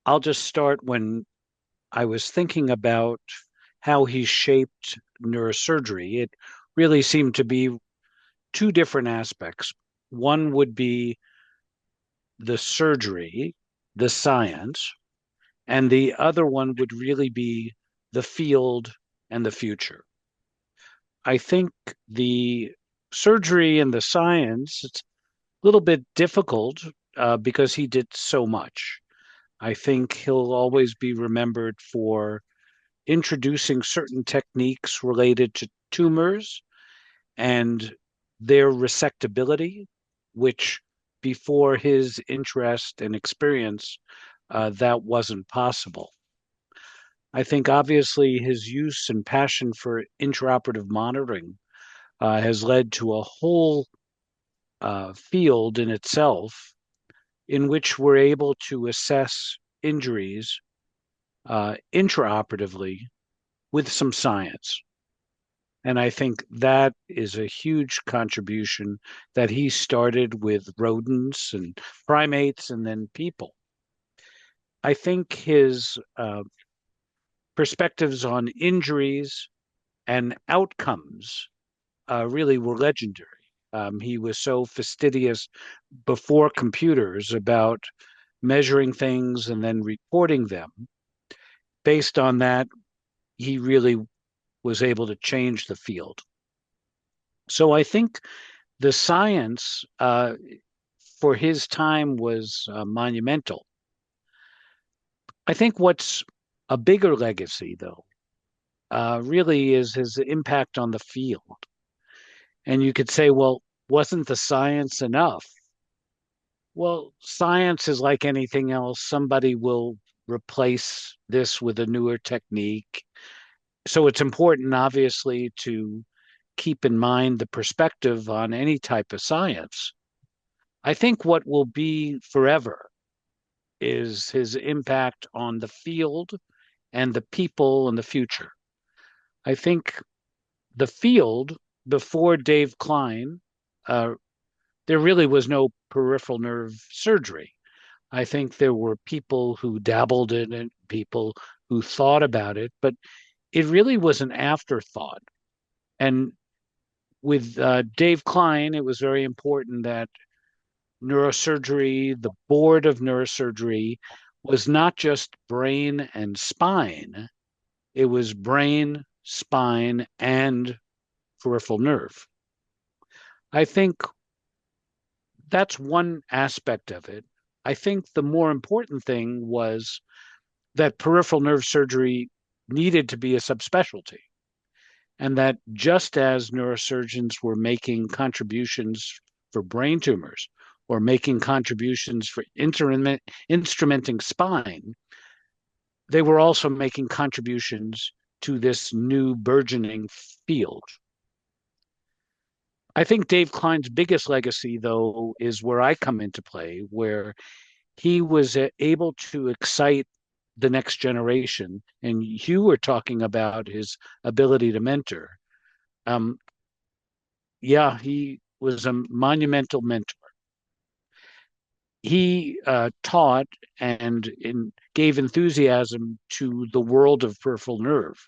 I'll just start when I was thinking about how he shaped neurosurgery. It really seemed to be two different aspects. One would be the surgery, the science, and the other one would really be the field and the future. I think the surgery and the science, it's a little bit difficult because he did so much. I think he'll always be remembered for introducing certain techniques related to tumors and their resectability, which before his interest and experience, that wasn't possible. I think obviously his use and passion for intraoperative monitoring has led to a whole field in itself in which we're able to assess injuries intraoperatively with some science. And I think that is a huge contribution that he started with rodents and primates and then people. I think his perspectives on injuries and outcomes really were legendary. He was so fastidious before computers about measuring things and then reporting them. Based on that, he really was able to change the field. So I think the science for his time was monumental. I think what's a bigger legacy, though, really is his impact on the field. And you could say, well, wasn't the science enough? Well, science is like anything else. Somebody will replace this with a newer technique. So it's important, obviously, to keep in mind the perspective on any type of science. I think what will be forever is his impact on the field and the people in the future. I think the field before Dave Klein, uh, there really was no peripheral nerve surgery. I think there were people who dabbled in it, people who thought about it, but it really was an afterthought. And with Dave Klein, it was very important that neurosurgery, the board of neurosurgery, was not just brain and spine, it was brain, spine, and peripheral nerve. I think that's one aspect of it. I think the more important thing was that peripheral nerve surgery needed to be a subspecialty, and that just as neurosurgeons were making contributions for brain tumors or making contributions for instrumenting spine, they were also making contributions to this new burgeoning field. I think Dave Klein's biggest legacy, though, is where I come into play, where he was able to excite the next generation. And you were talking about his ability to mentor. Um, yeah, he was a monumental mentor. He taught and gave enthusiasm to the world of peripheral nerve.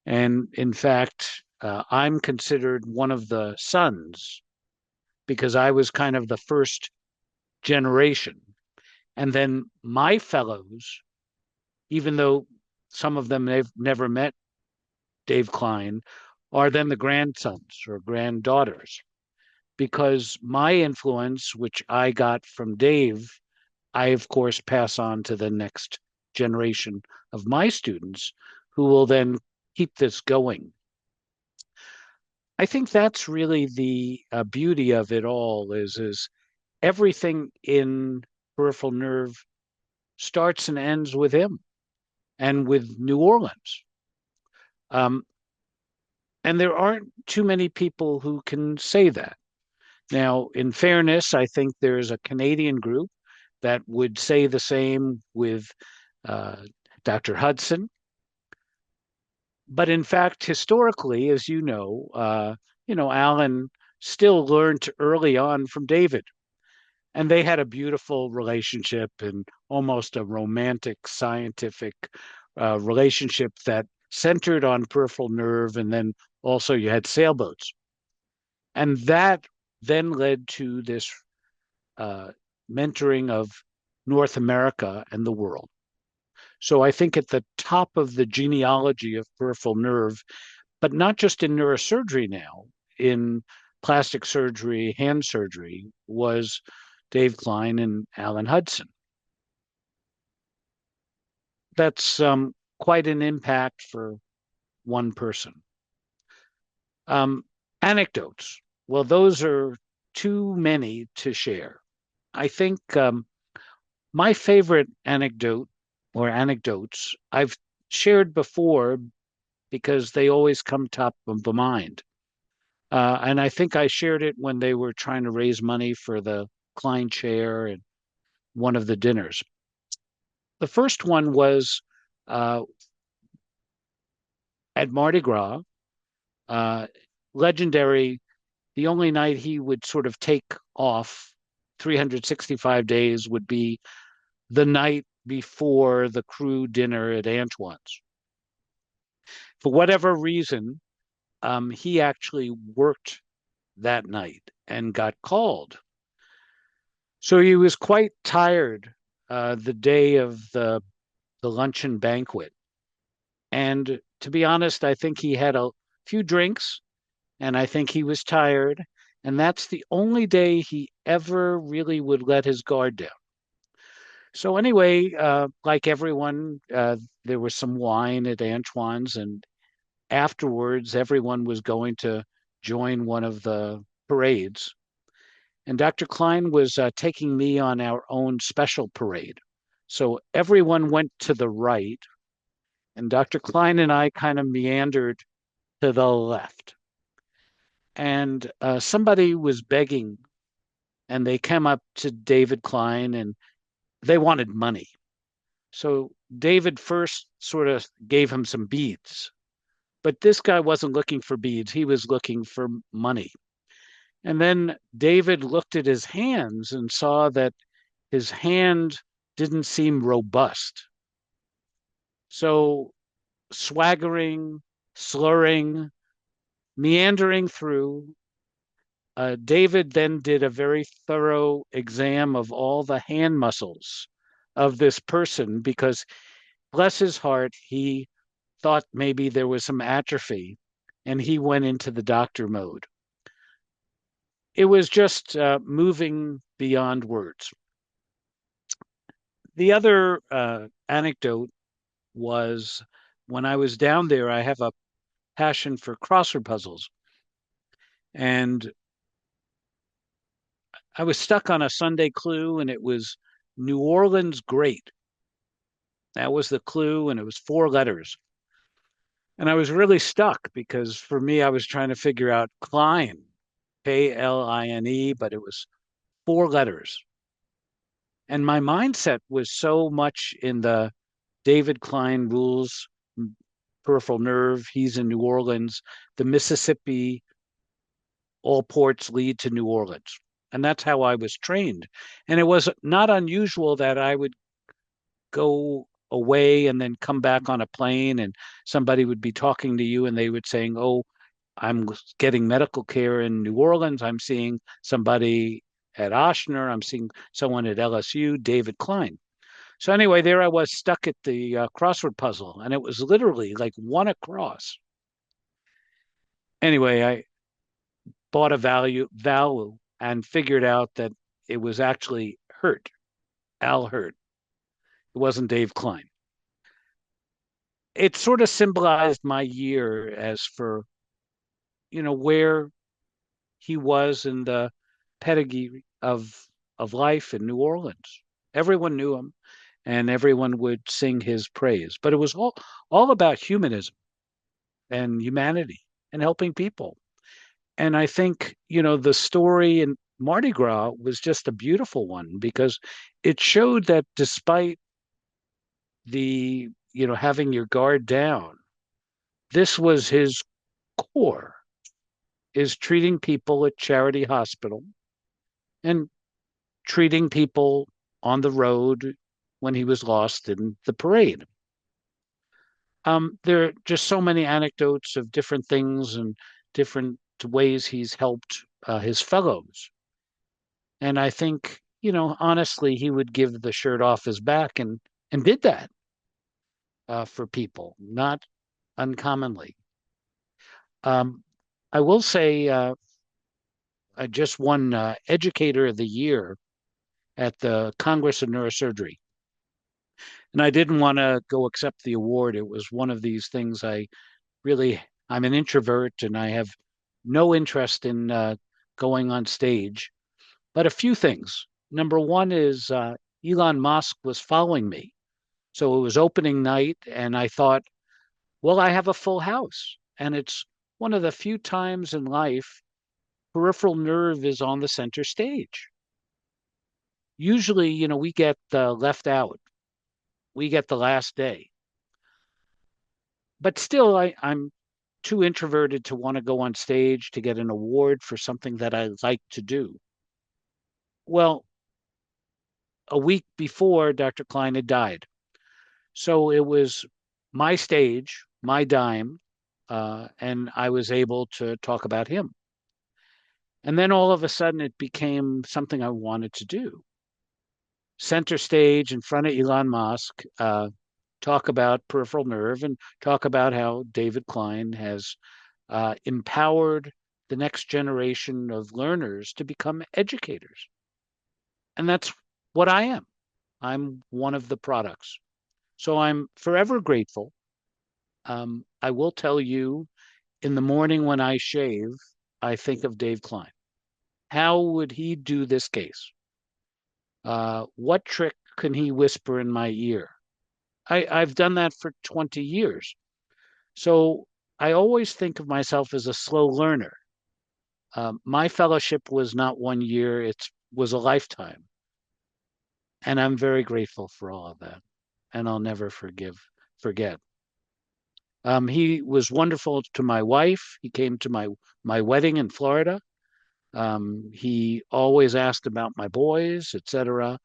And in fact, I'm considered one of the sons because I was kind of the first generation. And then my fellows, even though some of them they've never met Dave Klein, are then the grandsons or granddaughters. Because my influence, which I got from Dave, I of course pass on to the next generation of my students who will then keep this going. I think that's really the beauty of it all is everything in peripheral nerve starts and ends with him and with New Orleans. Um, and there aren't too many people who can say that. Now, in fairness, I think there's a Canadian group that would say the same with uh, Dr. Hudson. But in fact, historically, as you know, Alan still learned early on from David. And they had a beautiful relationship and almost a romantic scientific relationship that centered on peripheral nerve. And then also you had sailboats. And that then led to this uh, mentoring of North America and the world. So I think at the top of the genealogy of peripheral nerve, but not just in neurosurgery now, in plastic surgery, hand surgery, was Dave Klein and Alan Hudson. That's quite an impact for one person. Um, Anecdotes. Well, those are too many to share. I think my favorite anecdote or anecdotes I've shared before because they always come top of the mind. And I think I shared it when they were trying to raise money for the Klein chair and one of the dinners. The first one was uh, at Mardi Gras, uh, legendary, the only night he would sort of take off 365 days would be the night before the crew dinner at Antoine's. For whatever reason, he actually worked that night and got called. So he was quite tired the day of the luncheon banquet. And to be honest, I think he had a few drinks and I think he was tired. And that's the only day he ever really would let his guard down. So anyway, like everyone, there was some wine at Antoine's, and afterwards, everyone was going to join one of the parades. And Dr. Klein was taking me on our own special parade. So everyone went to the right, and Dr. Klein and I kind of meandered to the left. And somebody was begging, and they came up to David Klein and they wanted money. So David first sort of gave him some beads, but this guy wasn't looking for beads, he was looking for money. And then David looked at his hands and saw that his hand didn't seem robust. So swaggering, slurring, meandering through, David then did a very thorough exam of all the hand muscles of this person because, bless his heart, he thought maybe there was some atrophy and he went into the doctor mode. It was just moving beyond words. The other anecdote was when I was down there, I have a passion for crossword puzzles. And I was stuck on a Sunday clue, and it was New Orleans Great. That was the clue, and it was 4 letters. And I was really stuck because for me, I was trying to figure out Klein, Kline, but it was 4 letters. And my mindset was so much in the David Klein rules, peripheral nerve. He's in New Orleans. The Mississippi, all ports lead to New Orleans. And that's how I was trained. And it was not unusual that I would go away and then come back on a plane and somebody would be talking to you and they would saying, "Oh, I'm getting medical care in New Orleans. I'm seeing somebody at Ochsner. I'm seeing someone at LSU, David Klein." So anyway, there I was stuck at the crossword puzzle, and it was literally like one across. Anyway, I bought a value and figured out that it was actually Hurt, Al Hurt. It wasn't Dave Klein. It sort of symbolized my year as for, where he was in the pedigree of life in New Orleans. Everyone knew him and everyone would sing his praise. But it was all about humanism and humanity and helping people. And I think, the story in Mardi Gras was just a beautiful one because it showed that despite the, having your guard down, this was his core, is treating people at Charity Hospital. And treating people on the road when he was lost in the parade. There are just so many anecdotes of different things and different ways he's helped his fellows. And I think, honestly, he would give the shirt off his back and did that for people, not uncommonly. Um, I will say I just won Educator of the Year at the Congress of Neurosurgery. And I didn't want to go accept the award. It was one of these things I'm an introvert and I have no interest in going on stage. But a few things. Number one is Elon Musk was following me. So it was opening night, and I thought, well, I have a full house. And it's one of the few times in life peripheral nerve is on the center stage. Usually, we get left out, we get the last day. But still, I'm too introverted to want to go on stage to get an award for something that I like to do. Well, a week before, Dr. Klein had died. So it was my stage, my dime, and I was able to talk about him. And then all of a sudden, it became something I wanted to do. Center stage in front of Elon Musk, talk about peripheral nerve and talk about how David Klein has empowered the next generation of learners to become educators. And that's what I am. I'm one of the products. So I'm forever grateful. I will tell you, in the morning when I shave, I think of Dave Klein. How would he do this case? What trick can he whisper in my ear? I've done that for 20 years. So I always think of myself as a slow learner. My fellowship was not 1 year, it was a lifetime. And I'm very grateful for all of that. And I'll never forget. He was wonderful to my wife. He came to my wedding in Florida. He always asked about my boys, etc.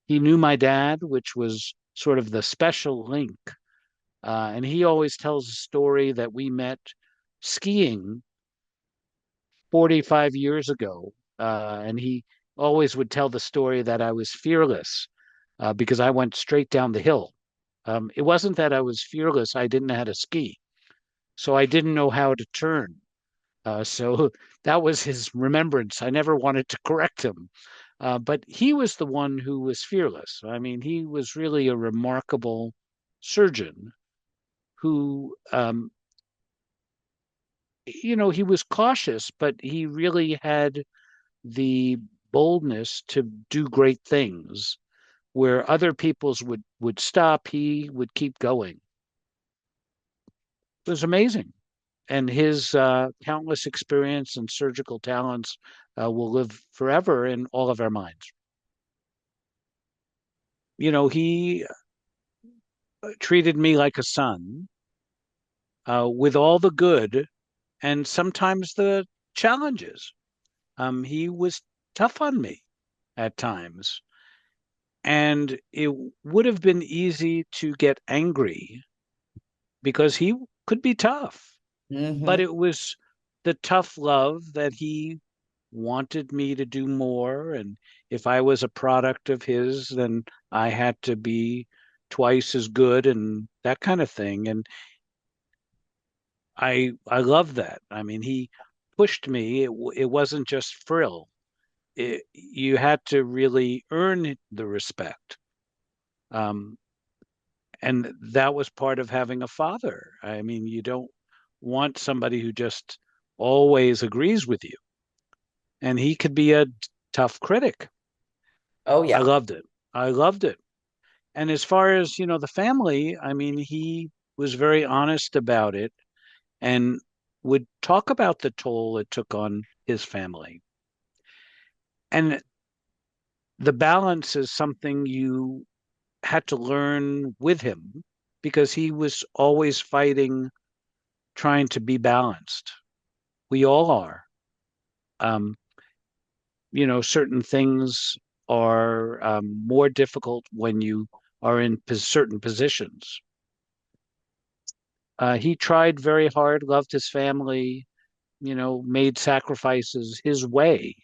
He knew my dad, which was sort of the special link. And he always tells a story that we met skiing 45 years ago. And he always would tell the story that I was fearless because I went straight down the hill. It wasn't that I was fearless, I didn't know how to ski. So I didn't know how to turn. So that was his remembrance. I never wanted to correct him. But he was the one who was fearless. I mean, he was really a remarkable surgeon who, he was cautious, but he really had the boldness to do great things where other people's would stop, he would keep going. It was amazing. And his countless experience and surgical talents will live forever in all of our minds. He treated me like a son with all the good and sometimes the challenges. He was tough on me at times. And it would have been easy to get angry because he could be tough. But Hmm. it was the tough love that he wanted me to do more. And if I was a product of his, then I had to be twice as good and that kind of thing. And I love that. I mean, he pushed me. It wasn't just frill. You had to really earn the respect. Um, and that was part of having a father. I mean, you don't want somebody who just always agrees with you. And he could be a tough critic. Oh I yeah. loved it. I loved it. And as far as, the family, I mean, he was very honest about it and would talk about the toll it took on his family. And the balance is something you had to learn with him because he was always fighting, trying to be balanced. We all are. Um, Certain things. are more difficult when you are in certain positions. He tried very hard, loved his family, made sacrifices his way.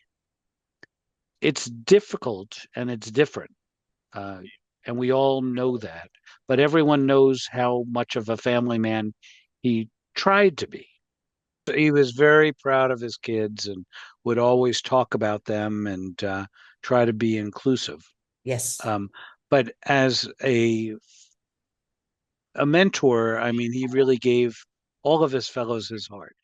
It's difficult and it's different. Uh, and we all know that. But everyone knows how much of a family man he tried to be. He was very proud of his kids and would always talk about them and try to be inclusive. Yes. Um, but as a mentor, I mean, he really gave all of his fellows his heart.